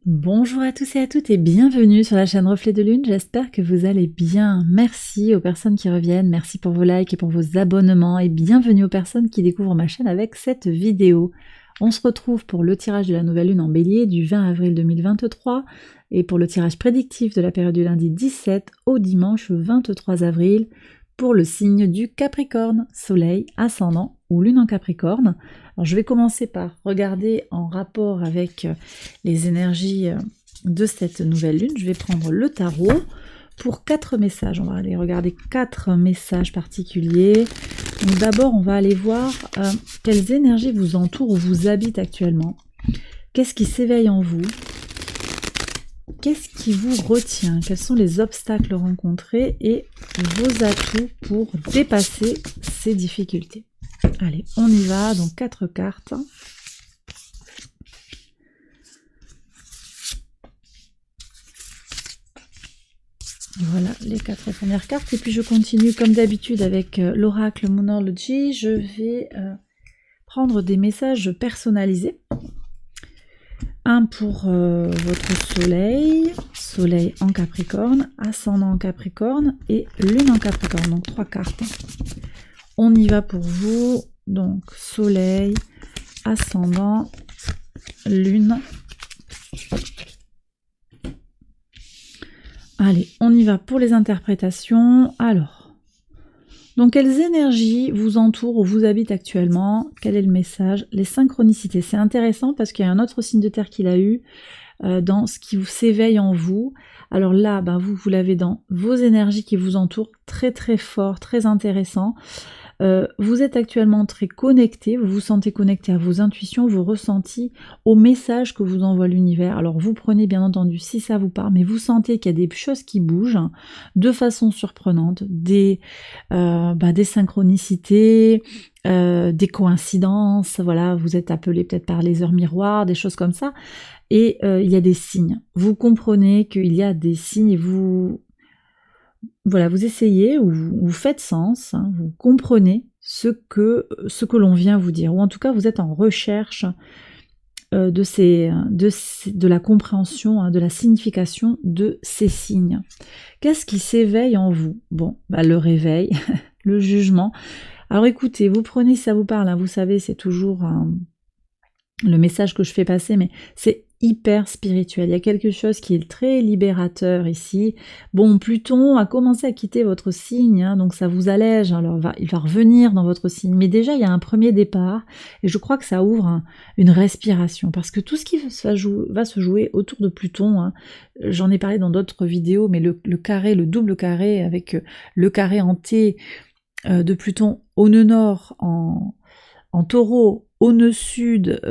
Bonjour à tous et à toutes et bienvenue sur la chaîne Reflet de Lune, j'espère que vous allez bien. Merci aux personnes qui reviennent, merci pour vos likes et pour vos abonnements et bienvenue aux personnes qui découvrent ma chaîne avec cette vidéo. On se retrouve pour le tirage de la nouvelle lune en bélier du 20 avril 2023 et pour le tirage prédictif de la période du lundi 17 au dimanche 23 avril pour le signe du Capricorne, soleil, ascendant ou lune en Capricorne. Alors je vais commencer par regarder en rapport avec les énergies de cette nouvelle lune. Je vais prendre le tarot pour 4 messages. On va aller regarder 4 messages particuliers. Donc d'abord, on va aller voir quelles énergies vous entourent ou vous habitent actuellement. Qu'est-ce qui s'éveille en vous? Qu'est-ce qui vous retient? Quels sont les obstacles rencontrés et vos atouts pour dépasser ces difficultés? Allez, on y va, donc 4 cartes. Voilà les 4 premières cartes. Et puis je continue comme d'habitude avec l'oracle Moonology. Je vais prendre des messages personnalisés. Un pour votre soleil, soleil en Capricorne, ascendant en Capricorne et lune en Capricorne. Donc 3 cartes. On y va pour vous. Donc soleil, ascendant, lune. Allez, on y va pour les interprétations. Alors, donc quelles énergies vous entourent ou vous habitent actuellement? Quel est le message? Les synchronicités, c'est intéressant parce qu'il y a un autre signe de terre qu'il a eu dans ce qui s'éveille en vous. Alors là, vous l'avez dans vos énergies qui vous entourent, très très fort, très intéressant. Vous êtes actuellement très connecté, vous vous sentez connecté à vos intuitions, vos ressentis, aux messages que vous envoie l'univers. Alors vous prenez bien entendu si ça vous parle, mais vous sentez qu'il y a des choses qui bougent de façon surprenante, des synchronicités, des coïncidences, voilà, vous êtes appelé peut-être par les heures miroirs, des choses comme ça, et il y a des signes. Vous comprenez qu'il y a des signes et vous essayez ou vous faites sens, hein, vous comprenez ce que l'on vient vous dire, ou en tout cas vous êtes en recherche de la compréhension, hein, de la signification de ces signes. Qu'est-ce qui s'éveille en vous? Bon, le réveil, le jugement. Alors écoutez, vous prenez si ça vous parle, hein, vous savez, c'est toujours le message que je fais passer, mais c'est hyper spirituel. Il y a quelque chose qui est très libérateur ici. Bon, Pluton a commencé à quitter votre signe, hein, donc ça vous allège. Alors il va revenir dans votre signe. Mais déjà, il y a un premier départ, et je crois que ça ouvre une respiration, parce que tout ce qui va se jouer autour de Pluton, hein, j'en ai parlé dans d'autres vidéos, mais le carré, le double carré, avec le carré en T de Pluton au nœud nord en taureau, au nœud sud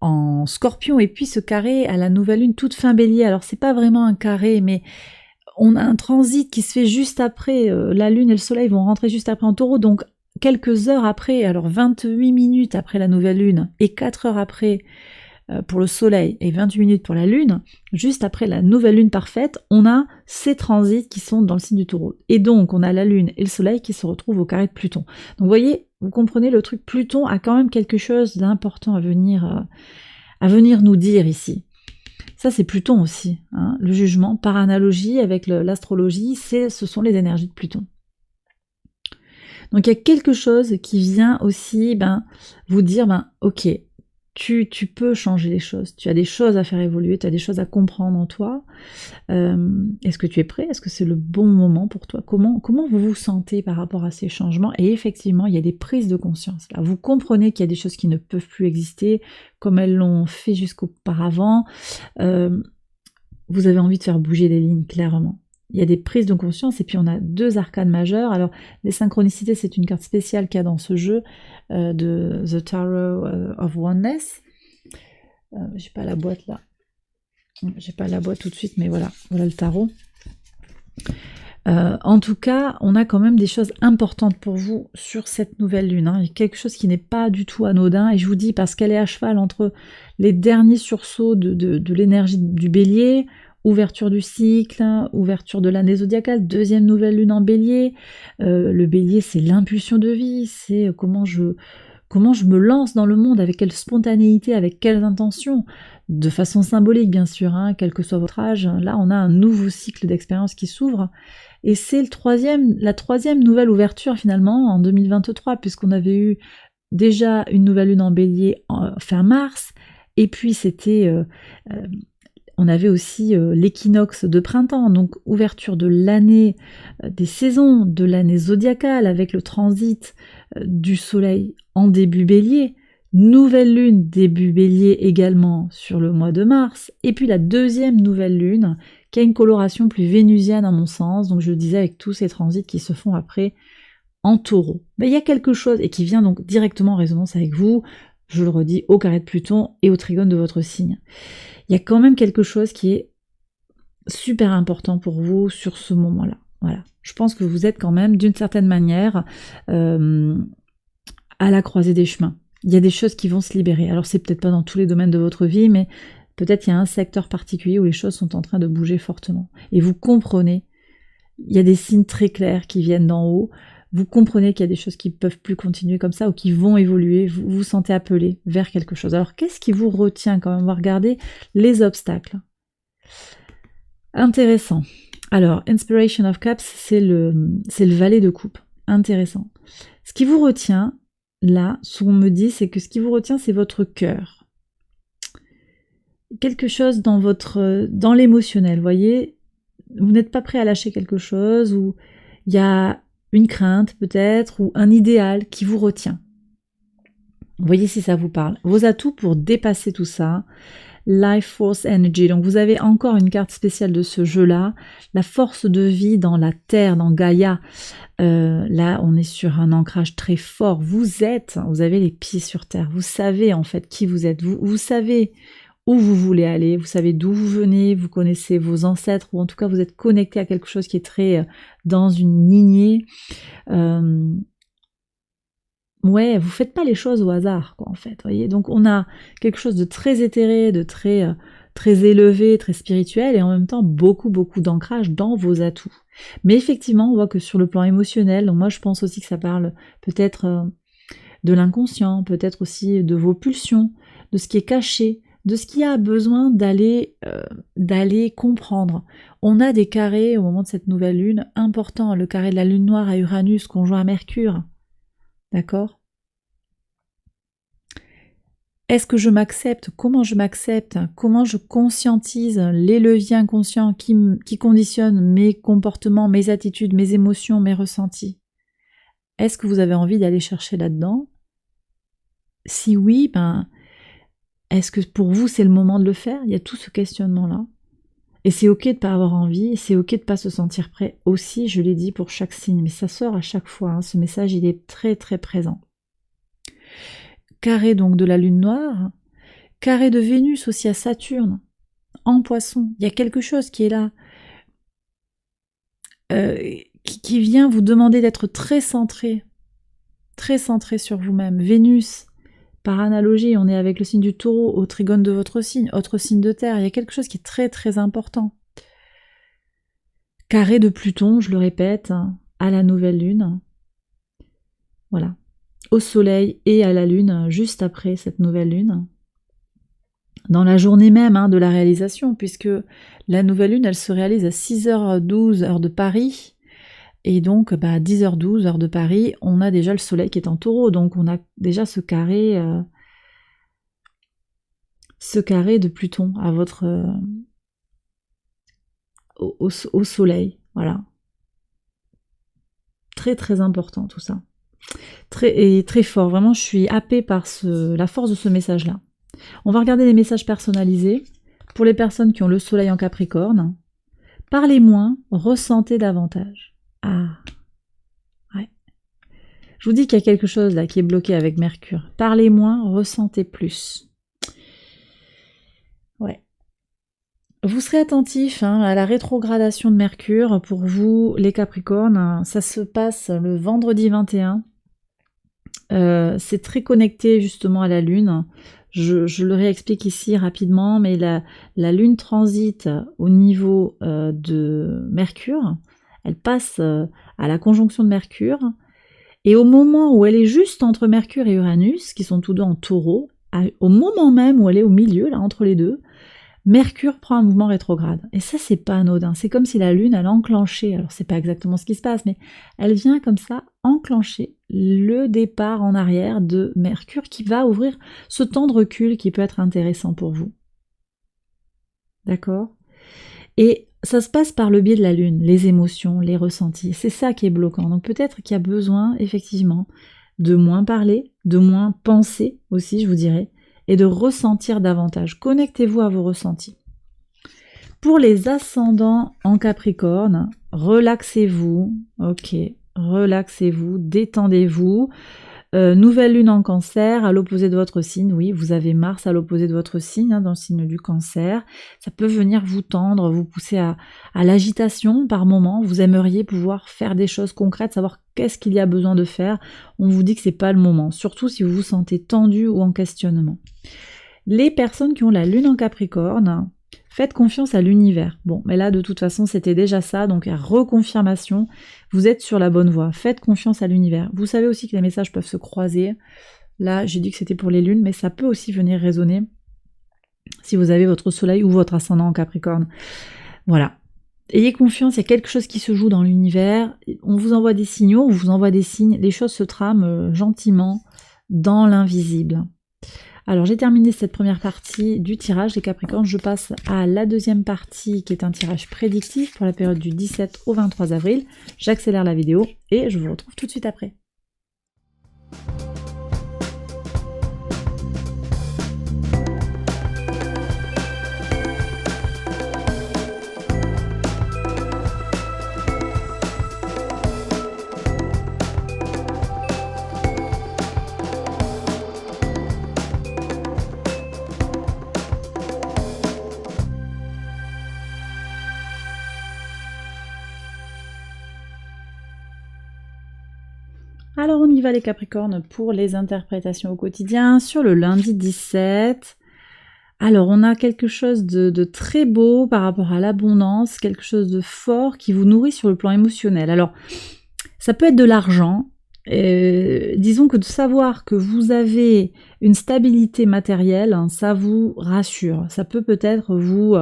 en scorpion, et puis ce carré à la nouvelle lune toute fin bélier. Alors c'est pas vraiment un carré, mais on a un transit qui se fait juste après, la lune et le soleil vont rentrer juste après en taureau, donc quelques heures après, alors 28 minutes après la nouvelle lune et 4 heures après pour le soleil et 28 minutes pour la lune, juste après la nouvelle lune parfaite, on a ces transits qui sont dans le signe du taureau. Et donc on a la lune et le soleil qui se retrouvent au carré de Pluton. Donc vous voyez, vous comprenez le truc, Pluton a quand même quelque chose d'important à venir nous dire ici. Ça c'est Pluton aussi, hein, le jugement, par analogie avec l'astrologie, ce sont les énergies de Pluton. Donc il y a quelque chose qui vient aussi vous dire, ok, tu peux changer les choses, tu as des choses à faire évoluer, tu as des choses à comprendre en toi. Est-ce que tu es prêt? Est-ce que c'est le bon moment pour toi? Comment vous vous sentez par rapport à ces changements? Et effectivement, il y a des prises de conscience. Là, vous comprenez qu'il y a des choses qui ne peuvent plus exister comme elles l'ont fait jusqu'auparavant. Vous avez envie de faire bouger les lignes, clairement. Il y a des prises de conscience, et puis on a 2 arcanes majeures. Alors, les synchronicités, c'est une carte spéciale qu'il y a dans ce jeu de The Tarot of Oneness. J'ai pas la boîte là. J'ai pas la boîte tout de suite, mais voilà le tarot. En tout cas, on a quand même des choses importantes pour vous sur cette nouvelle lune. Hein. Il y a quelque chose qui n'est pas du tout anodin, et je vous dis parce qu'elle est à cheval entre les derniers sursauts de l'énergie du bélier, ouverture du cycle, ouverture de l'année zodiacale, deuxième nouvelle lune en bélier. Le bélier, c'est l'impulsion de vie, c'est comment je me lance dans le monde, avec quelle spontanéité, avec quelles intentions. de façon symbolique bien sûr, hein, quel que soit votre âge. Là, on a un nouveau cycle d'expérience qui s'ouvre, et c'est la troisième nouvelle ouverture finalement en 2023, puisqu'on avait eu déjà une nouvelle lune en bélier fin mars, et puis on avait aussi l'équinoxe de printemps, donc ouverture de l'année des saisons, de l'année zodiacale, avec le transit du soleil en début bélier, nouvelle lune début bélier également sur le mois de mars, et puis la deuxième nouvelle lune qui a une coloration plus vénusienne à mon sens, donc je le disais avec tous ces transits qui se font après en taureau. Ben, il y a quelque chose, et qui vient donc directement en résonance avec vous, je le redis, au carré de Pluton et au trigone de votre signe. Il y a quand même quelque chose qui est super important pour vous sur ce moment-là. Voilà. Je pense que vous êtes quand même, d'une certaine manière, à la croisée des chemins. Il y a des choses qui vont se libérer. Alors c'est peut-être pas dans tous les domaines de votre vie, mais peut-être il y a un secteur particulier où les choses sont en train de bouger fortement. Et vous comprenez, il y a des signes très clairs qui viennent d'en haut. Vous comprenez qu'il y a des choses qui ne peuvent plus continuer comme ça ou qui vont évoluer. Vous vous sentez appelé vers quelque chose. Alors qu'est-ce qui vous retient quand même? On va regarder les obstacles. Intéressant. Alors, Inspiration of Cups, c'est le valet de coupe. Intéressant. Ce qui vous retient, là, ce qu'on me dit, c'est que ce qui vous retient, c'est votre cœur. Quelque chose dans l'émotionnel, vous voyez, vous n'êtes pas prêt à lâcher quelque chose, ou il y a une crainte peut-être, ou un idéal qui vous retient. Voyez si ça vous parle. Vos atouts pour dépasser tout ça, Life Force Energy. Donc vous avez encore une carte spéciale de ce jeu-là, la force de vie dans la Terre, dans Gaïa. Là, on est sur un ancrage très fort. Vous avez les pieds sur Terre. Vous savez en fait qui vous êtes. Vous savez où vous voulez aller, vous savez d'où vous venez, vous connaissez vos ancêtres, ou en tout cas vous êtes connecté à quelque chose qui est très dans une lignée. Ouais, vous faites pas les choses au hasard, quoi, en fait, voyez. Donc on a quelque chose de très éthéré, de très élevé, très spirituel, et en même temps beaucoup d'ancrage dans vos atouts. Mais effectivement, on voit que sur le plan émotionnel, donc moi je pense aussi que ça parle peut-être de l'inconscient, peut-être aussi de vos pulsions, de ce qui est caché, de ce qui a besoin d'aller comprendre. On a des carrés au moment de cette nouvelle lune importants, le carré de la lune noire à Uranus conjoint à Mercure. D'accord? Est-ce que je m'accepte? Comment je m'accepte? Comment je conscientise les leviers inconscients qui conditionnent mes comportements, mes attitudes, mes émotions, mes ressentis? Est-ce que vous avez envie d'aller chercher là-dedans? Si oui, est-ce que pour vous c'est le moment de le faire? Il y a tout ce questionnement-là. Et c'est ok de ne pas avoir envie, c'est ok de ne pas se sentir prêt aussi, je l'ai dit pour chaque signe, mais ça sort à chaque fois, hein, ce message il est très présent. Carré donc de la lune noire, carré de Vénus aussi à Saturne, en Poisson, il y a quelque chose qui est là, qui vient vous demander d'être très centré sur vous-même. Vénus, par analogie, on est avec le signe du Taureau au trigone de votre signe, autre signe de terre, il y a quelque chose qui est très important. Carré de Pluton, je le répète, à la nouvelle lune. Voilà. Au soleil et à la lune, juste après cette nouvelle lune. Dans la journée même de la réalisation, puisque la nouvelle lune, elle se réalise à 6h12, heure de Paris. Et donc, à 10h12, heure de Paris, on a déjà le soleil qui est en Taureau. Donc, on a déjà ce carré de Pluton à votre au soleil. Voilà. Très important tout ça. Très fort. Vraiment, je suis happée par la force de ce message-là. On va regarder les messages personnalisés. Pour les personnes qui ont le soleil en Capricorne, parlez moins, ressentez davantage. Ah, ouais. Je vous dis qu'il y a quelque chose là qui est bloqué avec Mercure. Parlez moins, ressentez plus. Ouais. Vous serez attentif à la rétrogradation de Mercure. Pour vous, les Capricornes, ça se passe le vendredi 21. C'est très connecté justement à la Lune. Je le réexplique ici rapidement, mais la Lune transite au niveau de Mercure. Elle passe à la conjonction de Mercure. Et au moment où elle est juste entre Mercure et Uranus, qui sont tous deux en Taureau, au moment même où elle est au milieu, là, entre les deux, Mercure prend un mouvement rétrograde. Et ça, c'est pas anodin. C'est comme si la Lune, elle enclenchait, alors c'est pas exactement ce qui se passe, mais elle vient comme ça enclencher le départ en arrière de Mercure qui va ouvrir ce temps de recul qui peut être intéressant pour vous. D'accord ? Et ça se passe par le biais de la Lune, les émotions, les ressentis. C'est ça qui est bloquant. Donc peut-être qu'il y a besoin, effectivement, de moins parler, de moins penser aussi, je vous dirais, et de ressentir davantage. Connectez-vous à vos ressentis. Pour les ascendants en Capricorne, relaxez-vous, ok, relaxez-vous, détendez-vous. Nouvelle lune en Cancer, à l'opposé de votre signe, oui, vous avez Mars à l'opposé de votre signe, dans le signe du Cancer. Ça peut venir vous tendre, vous pousser à l'agitation par moment. Vous aimeriez pouvoir faire des choses concrètes, savoir qu'est-ce qu'il y a besoin de faire. On vous dit que c'est pas le moment, surtout si vous vous sentez tendu ou en questionnement. Les personnes qui ont la lune en Capricorne, faites confiance à l'univers. Bon, mais là, de toute façon, c'était déjà ça, donc à reconfirmation, vous êtes sur la bonne voie. Faites confiance à l'univers. Vous savez aussi que les messages peuvent se croiser. Là, j'ai dit que c'était pour les lunes, mais ça peut aussi venir résonner si vous avez votre soleil ou votre ascendant en Capricorne. Voilà. Ayez confiance, il y a quelque chose qui se joue dans l'univers. On vous envoie des signaux, on vous envoie des signes. Les choses se trament gentiment dans l'invisible. Alors j'ai terminé cette première partie du tirage des Capricornes, je passe à la deuxième partie qui est un tirage prédictif pour la période du 17 au 23 avril. J'accélère la vidéo et je vous retrouve tout de suite après. Alors on y va les Capricornes pour les interprétations au quotidien sur le lundi 17. Alors on a quelque chose de très beau par rapport à l'abondance, quelque chose de fort qui vous nourrit sur le plan émotionnel. Alors ça peut être de l'argent, disons que de savoir que vous avez une stabilité matérielle, ça vous rassure. Ça peut peut-être vous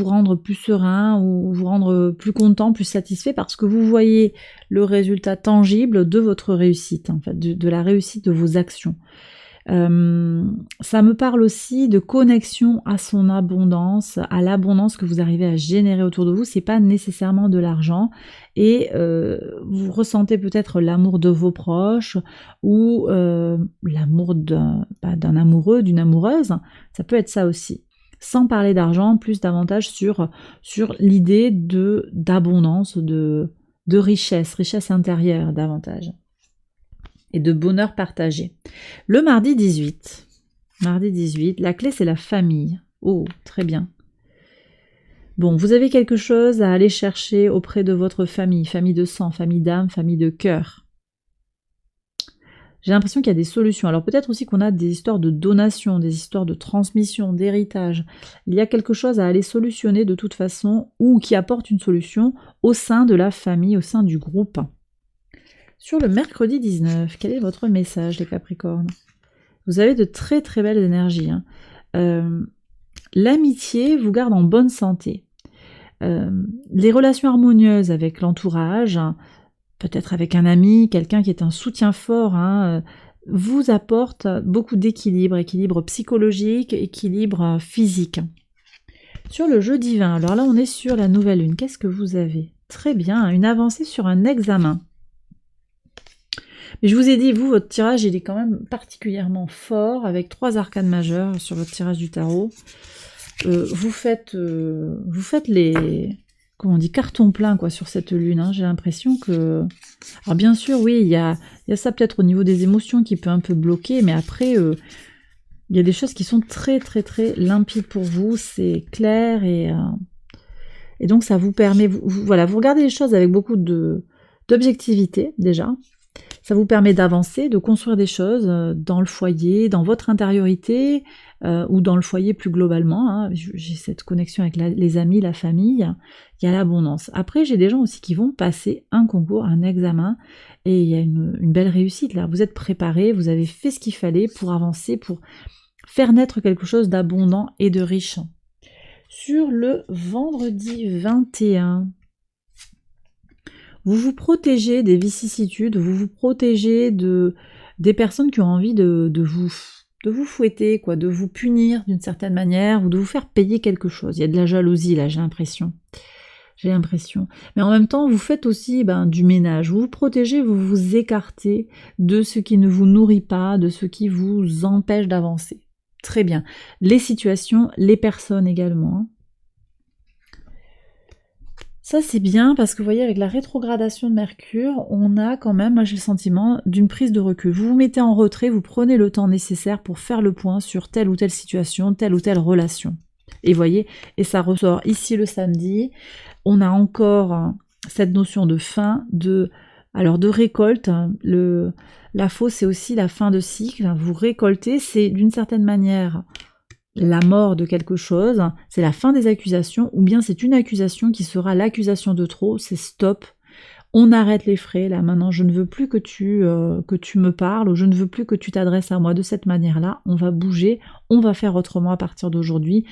rendre plus serein ou vous rendre plus content, plus satisfait parce que vous voyez le résultat tangible de votre réussite, en fait, de la réussite de vos actions. Ça me parle aussi de connexion à son abondance, à l'abondance que vous arrivez à générer autour de vous. C'est pas nécessairement de l'argent et vous ressentez peut-être l'amour de vos proches ou l'amour d'un amoureux, d'une amoureuse. Ça peut être ça aussi. Sans parler d'argent, plus davantage sur l'idée d'abondance, de richesse intérieure davantage. Et de bonheur partagé. Le mardi 18, la clé c'est la famille. Oh, très bien. Bon, vous avez quelque chose à aller chercher auprès de votre famille, famille de sang, famille d'âme, famille de cœur. J'ai l'impression qu'il y a des solutions. Alors peut-être aussi qu'on a des histoires de donation, des histoires de transmission, d'héritage. Il y a quelque chose à aller solutionner de toute façon ou qui apporte une solution au sein de la famille, au sein du groupe. Sur le mercredi 19, quel est votre message les Capricornes? Vous avez de très très belles énergies. L'amitié vous garde en bonne santé. Les relations harmonieuses avec l'entourage, peut-être avec un ami, quelqu'un qui est un soutien fort, vous apporte beaucoup d'équilibre, équilibre psychologique, équilibre physique. Sur le jeu divin, alors là on est sur la nouvelle lune, qu'est-ce que vous avez? Très bien, une avancée sur un examen. Mais je vous ai dit, vous, votre tirage, il est quand même particulièrement fort, avec 3 arcanes majeures sur votre tirage du tarot. Vous faites les... Comment on dit, carton plein quoi sur cette lune, j'ai l'impression que... Alors bien sûr, oui, il y a ça peut-être au niveau des émotions qui peut un peu bloquer, mais après, il y a des choses qui sont très très très limpides pour vous, c'est clair, et donc ça vous permet, voilà, vous regardez les choses avec beaucoup d'objectivité déjà, Ça vous permet d'avancer, de construire des choses dans le foyer, dans votre intériorité, ou dans le foyer plus globalement. Hein. J'ai cette connexion avec les amis, la famille, il y a l'abondance. Après, j'ai des gens aussi qui vont passer un concours, un examen, et il y a une belle réussite là. Vous êtes préparés, vous avez fait ce qu'il fallait pour avancer, pour faire naître quelque chose d'abondant et de riche. Sur le vendredi 21, vous vous protégez des vicissitudes, vous vous protégez des personnes qui ont envie de vous fouetter, quoi, de vous punir d'une certaine manière, ou de vous faire payer quelque chose. Il y a de la jalousie là, j'ai l'impression. Mais en même temps, vous faites aussi du ménage. Vous vous protégez, vous vous écartez de ce qui ne vous nourrit pas, de ce qui vous empêche d'avancer. Très bien. Les situations, les personnes également. Ça c'est bien parce que vous voyez avec la rétrogradation de Mercure, on a quand même, moi j'ai le sentiment d'une prise de recul. Vous vous mettez en retrait, vous prenez le temps nécessaire pour faire le point sur telle ou telle situation, telle ou telle relation. Et vous voyez, et ça ressort ici le samedi, on a encore cette notion de fin, de récolte. La faux c'est aussi la fin de cycle, vous récoltez, c'est d'une certaine manière la mort de quelque chose, c'est la fin des accusations, ou bien c'est une accusation qui sera l'accusation de trop, c'est stop, on arrête les frais, là maintenant je ne veux plus que tu me parles, ou je ne veux plus que tu t'adresses à moi de cette manière-là, on va bouger, on va faire autrement à partir d'aujourd'hui.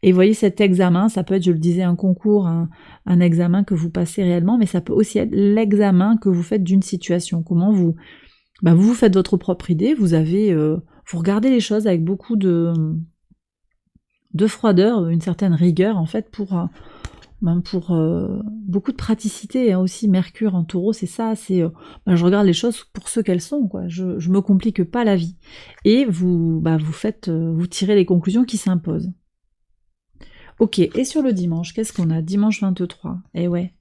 Et vous voyez cet examen, ça peut être, je le disais, un concours, un examen que vous passez réellement, mais ça peut aussi être l'examen que vous faites d'une situation, comment vous faites votre propre idée, vous regardez les choses avec beaucoup de froideur, une certaine rigueur en fait pour beaucoup de praticité aussi. Mercure en Taureau, c'est ça, c'est je regarde les choses pour ce qu'elles sont, quoi. Je me complique pas la vie. Et vous tirez les conclusions qui s'imposent. Ok, et sur le dimanche, qu'est-ce qu'on a? Dimanche 23, eh ouais.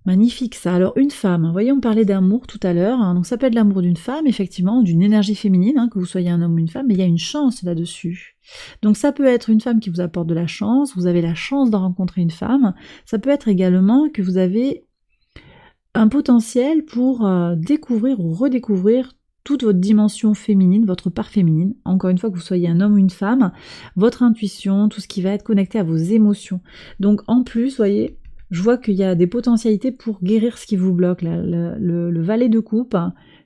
Magnifique ça. Alors une femme, vous voyez on parlait d'amour tout à l'heure, donc ça peut être l'amour d'une femme, effectivement, d'une énergie féminine, que vous soyez un homme ou une femme, mais il y a une chance là-dessus. Donc ça peut être une femme qui vous apporte de la chance, vous avez la chance de rencontrer une femme, ça peut être également que vous avez un potentiel pour découvrir ou redécouvrir toute votre dimension féminine, votre part féminine, encore une fois que vous soyez un homme ou une femme, votre intuition, tout ce qui va être connecté à vos émotions. Donc en plus, vous voyez, je vois qu'il y a des potentialités pour guérir ce qui vous bloque. Le valet de coupe,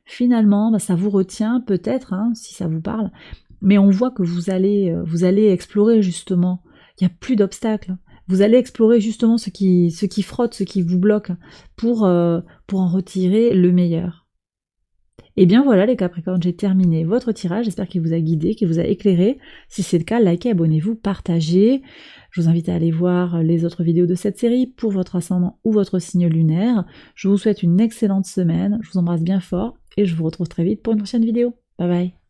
finalement, ça vous retient peut-être, si ça vous parle, mais on voit que vous allez explorer justement. Il n'y a plus d'obstacles. Vous allez explorer justement ce qui frotte, ce qui vous bloque, pour en retirer le meilleur. Et bien voilà les Capricornes, j'ai terminé votre tirage, j'espère qu'il vous a guidé, qu'il vous a éclairé. Si c'est le cas, likez, abonnez-vous, partagez. Je vous invite à aller voir les autres vidéos de cette série pour votre ascendant ou votre signe lunaire. Je vous souhaite une excellente semaine, je vous embrasse bien fort et je vous retrouve très vite pour une prochaine vidéo. Bye bye.